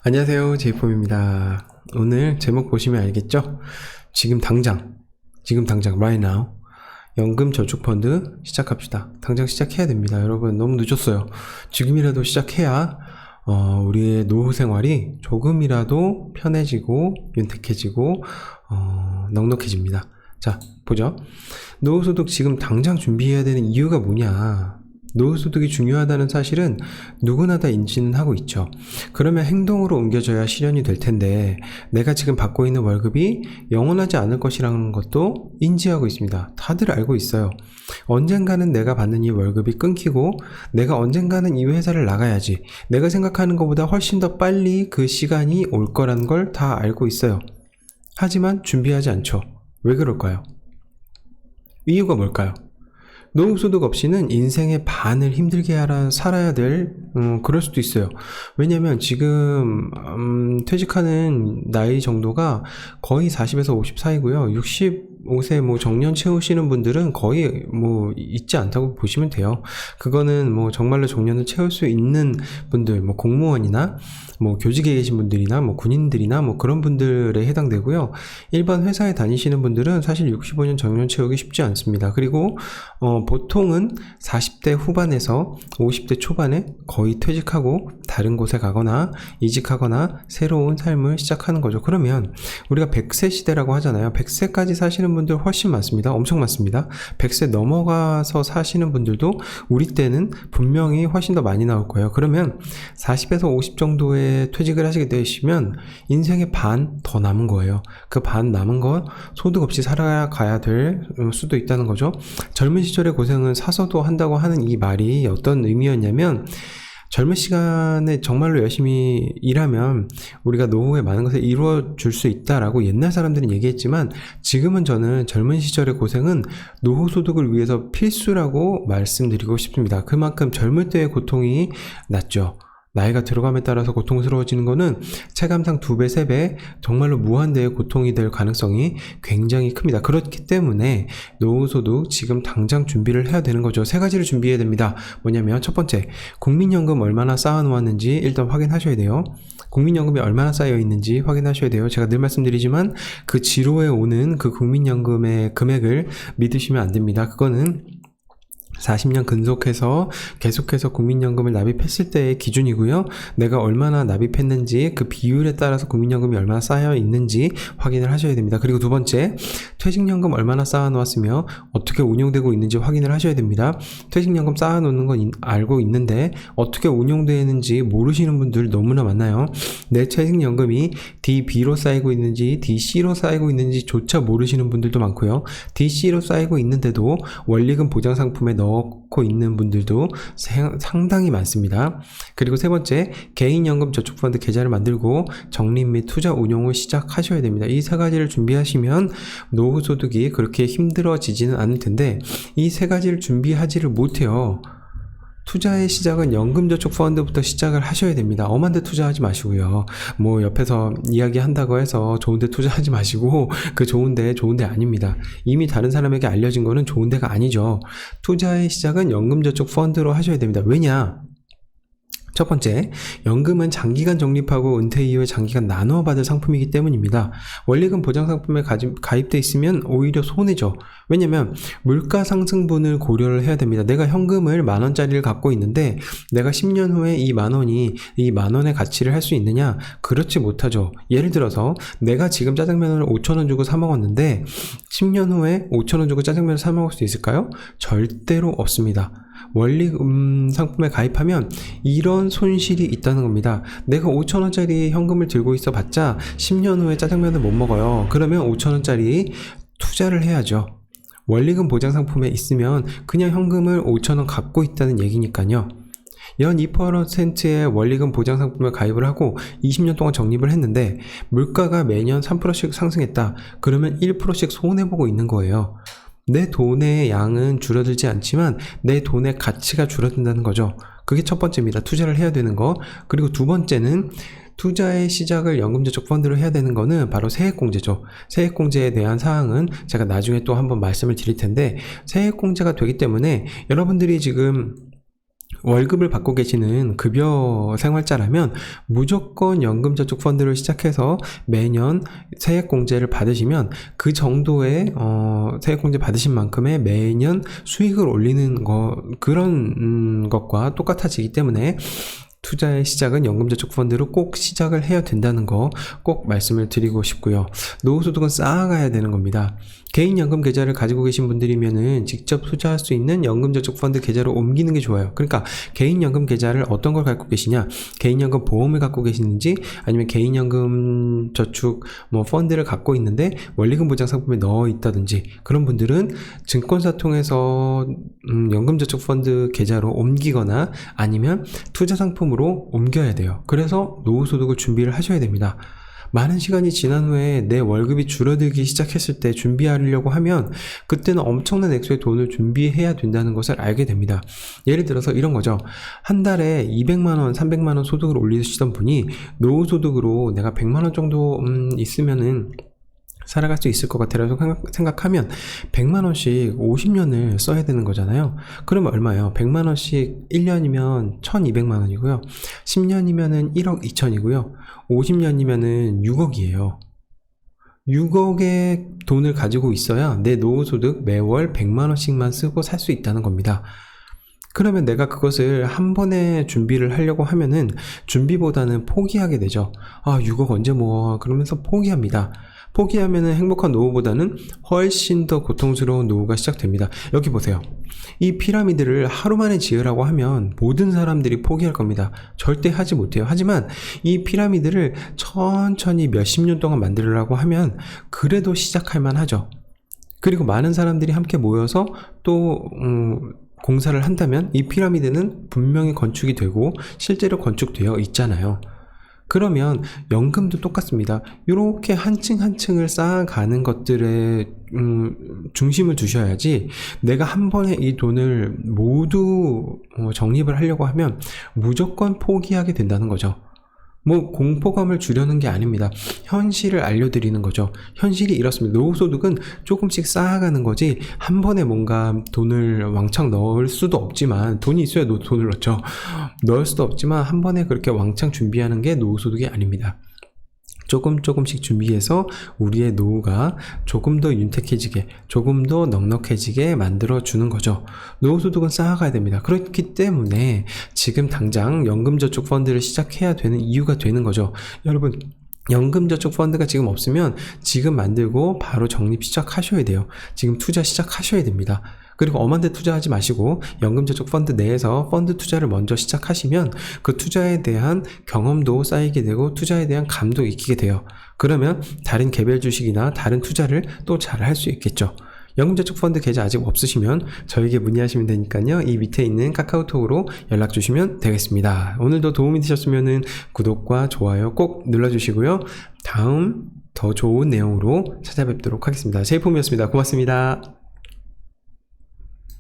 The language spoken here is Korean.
안녕하세요, 제이폼입니다. 오늘 제목 보시면 알겠죠? 지금 당장 right now 연금저축펀드 시작합시다. 당장 시작해야 됩니다. 여러분 너무 늦었어요. 지금이라도 시작해야 우리의 노후 생활이 조금이라도 편해지고 윤택해지고 넉넉해집니다. 자, 보죠. 노후소득 지금 당장 준비해야 되는 이유가 뭐냐? 노후소득이 중요하다는 사실은 누구나 다 인지는 하고 있죠. 그러면 행동으로 옮겨져야 실현이 될 텐데 내가 지금 받고 있는 월급이 영원하지 않을 것이라는 것도 인지하고 있습니다. 다들 알고 있어요. 언젠가는 내가 받는 이 월급이 끊기고 내가 언젠가는 이 회사를 나가야지, 내가 생각하는 것보다 훨씬 더 빨리 그 시간이 올 거라는 걸 다 알고 있어요. 하지만 준비하지 않죠. 왜 그럴까요? 이유가 뭘까요? 노후소득 없이는 인생의 반을 힘들게 살아야 될 그럴 수도 있어요. 왜냐면 지금 퇴직하는 나이 정도가 거의 40에서 50 사이고요. 65세 뭐 정년 채우시는 분들은 거의 뭐 있지 않다고 보시면 돼요. 그거는 뭐 정말로 정년을 채울 수 있는 분들, 뭐 공무원이나 뭐 교직에 계신 분들이나 뭐 군인들이나 뭐 그런 분들에 해당되고요. 일반 회사에 다니시는 분들은 사실 65년 정년 채우기 쉽지 않습니다. 그리고 보통은 40대 후반에서 50대 초반에 거의 퇴직하고 다른 곳에 가거나 이직하거나 새로운 삶을 시작하는 거죠. 그러면 우리가 100세 시대라고 하잖아요. 100세까지 사시는 분들 훨씬 많습니다. 엄청 많습니다. 100세 넘어가서 사시는 분들도 우리 때는 분명히 훨씬 더 많이 나올 거예요. 그러면 40에서 50 정도에 퇴직을 하시게 되시면 인생의 반 더 남은 거예요. 그 반 남은 거 소득 없이 살아가야 될 수도 있다는 거죠. 젊은 시절의 고생은 사서도 한다고 하는 이 말이 어떤 의미였냐면, 젊은 시간에 정말로 열심히 일하면 우리가 노후에 많은 것을 이루어 줄 수 있다라고 옛날 사람들은 얘기했지만, 지금은 저는 젊은 시절의 고생은 노후 소득을 위해서 필수라고 말씀드리고 싶습니다. 그만큼 젊을 때의 고통이 낫죠. 나이가 들어감에 따라서 고통스러워지는 거는 체감상 2배, 3배 정말로 무한대의 고통이 될 가능성이 굉장히 큽니다. 그렇기 때문에 노후소득 지금 당장 준비를 해야 되는 거죠. 3가지를 준비해야 됩니다. 뭐냐면 첫 번째, 국민연금 얼마나 쌓아놓았는지 일단 확인하셔야 돼요. 국민연금이 얼마나 쌓여 있는지 확인하셔야 돼요. 제가 늘 말씀드리지만 그 지로에 오는 그 국민연금의 금액을 믿으시면 안 됩니다. 그거는 40년 근속해서 계속해서 국민연금을 납입했을 때의 기준이고요. 내가 얼마나 납입했는지 그 비율에 따라서 국민연금이 얼마나 쌓여 있는지 확인을 하셔야 됩니다. 그리고 두 번째, 퇴직연금 얼마나 쌓아놓았으며 어떻게 운용되고 있는지 확인을 하셔야 됩니다. 퇴직연금 쌓아놓는 건 알고 있는데 어떻게 운용되는지 모르시는 분들 너무나 많아요. 내 퇴직연금이 DB로 쌓이고 있는지 DC로 쌓이고 있는지 조차 모르시는 분들도 많고요. DC로 쌓이고 있는데도 원리금 보장상품에 넣고 있는 분들도 상당히 많습니다. 그리고 세 번째, 개인연금 저축펀드 계좌를 만들고 적립 및 투자 운용을 시작하셔야 됩니다. 이 3가지를 준비하시면 노후소득이 그렇게 힘들어지지는 않을 텐데, 이 3가지를 준비하지를 못해요. 투자의 시작은 연금저축펀드부터 시작을 하셔야 됩니다. 엄한 데 투자하지 마시고요. 뭐 옆에서 이야기한다고 해서 좋은 데 투자하지 마시고, 그 좋은 데 아닙니다. 이미 다른 사람에게 알려진 거는 좋은 데가 아니죠. 투자의 시작은 연금저축펀드로 하셔야 됩니다. 왜냐? 첫 번째, 연금은 장기간 적립하고 은퇴 이후에 장기간 나누어 받을 상품이기 때문입니다. 원리금 보장상품에 가입돼 있으면 오히려 손해죠. 왜냐면 물가 상승분을 고려를 해야 됩니다. 내가 현금을 10,000원짜리를 갖고 있는데 내가 10년 후에 이 10,000원이 이 10,000원의 가치를 할 수 있느냐? 그렇지 못하죠. 예를 들어서 내가 지금 짜장면을 5,000원 주고 사 먹었는데 10년 후에 5,000원 주고 짜장면을 사 먹을 수 있을까요? 절대로 없습니다. 원리금 상품에 가입하면 이런 손실이 있다는 겁니다. 내가 5,000원짜리 현금을 들고 있어 봤자 10년 후에 짜장면을 못 먹어요. 그러면 5,000원짜리 투자를 해야죠. 원리금 보장 상품에 있으면 그냥 현금을 5,000원 갖고 있다는 얘기니까요. 연 2%의 원리금 보장 상품에 가입을 하고 20년 동안 적립을 했는데 물가가 매년 3%씩 상승했다. 그러면 1%씩 손해보고 있는 거예요. 내 돈의 양은 줄어들지 않지만 내 돈의 가치가 줄어든다는 거죠. 그게 첫 번째입니다. 투자를 해야 되는 거. 그리고 두 번째는 투자의 시작을 연금저축펀드로 해야 되는 거는 바로 세액공제죠. 세액공제에 대한 사항은 제가 나중에 또 한번 말씀을 드릴 텐데, 세액공제가 되기 때문에 여러분들이 지금 월급을 받고 계시는 급여 생활자라면 무조건 연금저축펀드를 시작해서 매년 세액공제를 받으시면 그 정도의 세액공제 받으신 만큼의 매년 수익을 올리는 그런 것과 똑같아지기 때문에 투자의 시작은 연금저축펀드로 꼭 시작을 해야 된다는 거 꼭 말씀을 드리고 싶고요. 노후소득은 쌓아가야 되는 겁니다. 개인연금 계좌를 가지고 계신 분들이면은 직접 투자할 수 있는 연금저축펀드 계좌로 옮기는 게 좋아요. 그러니까 개인연금 계좌를 어떤 걸 갖고 계시냐, 개인연금 보험을 갖고 계시는지, 아니면 개인연금 저축 펀드를 갖고 있는데 원리금 보장 상품에 넣어 있다든지, 그런 분들은 증권사 통해서 연금저축펀드 계좌로 옮기거나 아니면 투자 상품으로 옮겨야 돼요. 그래서 노후소득을 준비를 하셔야 됩니다. 많은 시간이 지난 후에 내 월급이 줄어들기 시작했을 때 준비하려고 하면 그때는 엄청난 액수의 돈을 준비해야 된다는 것을 알게 됩니다. 예를 들어서 이런 거죠. 한 달에 200만원, 300만원 소득을 올리시던 분이 노후소득으로 내가 100만원 정도 있으면은 살아갈 수 있을 것 같아라고 생각하면 100만원씩 50년을 써야 되는 거잖아요. 그러면 얼마예요? 100만원씩 1년이면 1200만원이고요 10년이면은 1억 2천이고요 50년이면은 6억이에요 6억의 돈을 가지고 있어야 내 노후소득 매월 100만원씩만 쓰고 살 수 있다는 겁니다. 그러면 내가 그것을 한 번에 준비를 하려고 하면은 준비보다는 포기하게 되죠. 6억 언제 모아? 그러면서 포기합니다. 포기하면은 행복한 노후보다는 훨씬 더 고통스러운 노후가 시작됩니다. 여기 보세요. 이 피라미드를 하루 만에 지으라고 하면 모든 사람들이 포기할 겁니다. 절대 하지 못해요. 하지만 이 피라미드를 천천히 몇십 년 동안 만들으라고 하면 그래도 시작할 만하죠. 그리고 많은 사람들이 함께 모여서 또 공사를 한다면 이 피라미드는 분명히 건축이 되고 실제로 건축되어 있잖아요. 그러면 연금도 똑같습니다. 이렇게 한 층 한 층을 쌓아가는 것들에 중심을 두셔야지, 내가 한 번에 이 돈을 모두 적립을 하려고 하면 무조건 포기하게 된다는 거죠. 공포감을 주려는 게 아닙니다. 현실을 알려드리는 거죠. 현실이 이렇습니다. 노후소득은 조금씩 쌓아가는 거지 한 번에 뭔가 돈을 왕창 넣을 수도 없지만, 돈이 있어야 돈을 넣죠. 넣을 수도 없지만 한 번에 그렇게 왕창 준비하는 게 노후소득이 아닙니다. 조금씩 준비해서 우리의 노후가 조금 더 윤택해지게, 조금 더 넉넉해지게 만들어주는 거죠. 노후소득은 쌓아가야 됩니다. 그렇기 때문에 지금 당장 연금저축펀드를 시작해야 되는 이유가 되는 거죠. 여러분, 연금저축펀드가 지금 없으면 지금 만들고 바로 적립 시작하셔야 돼요. 지금 투자 시작하셔야 됩니다. 그리고 엄한 데 투자하지 마시고 연금저축펀드 내에서 펀드 투자를 먼저 시작하시면 그 투자에 대한 경험도 쌓이게 되고 투자에 대한 감도 익히게 돼요. 그러면 다른 개별 주식이나 다른 투자를 또 잘 할 수 있겠죠. 연금저축펀드 계좌 아직 없으시면 저에게 문의하시면 되니까요. 이 밑에 있는 카카오톡으로 연락 주시면 되겠습니다. 오늘도 도움이 되셨으면 구독과 좋아요 꼭 눌러주시고요. 다음 더 좋은 내용으로 찾아뵙도록 하겠습니다. 세이폼이었습니다. 고맙습니다.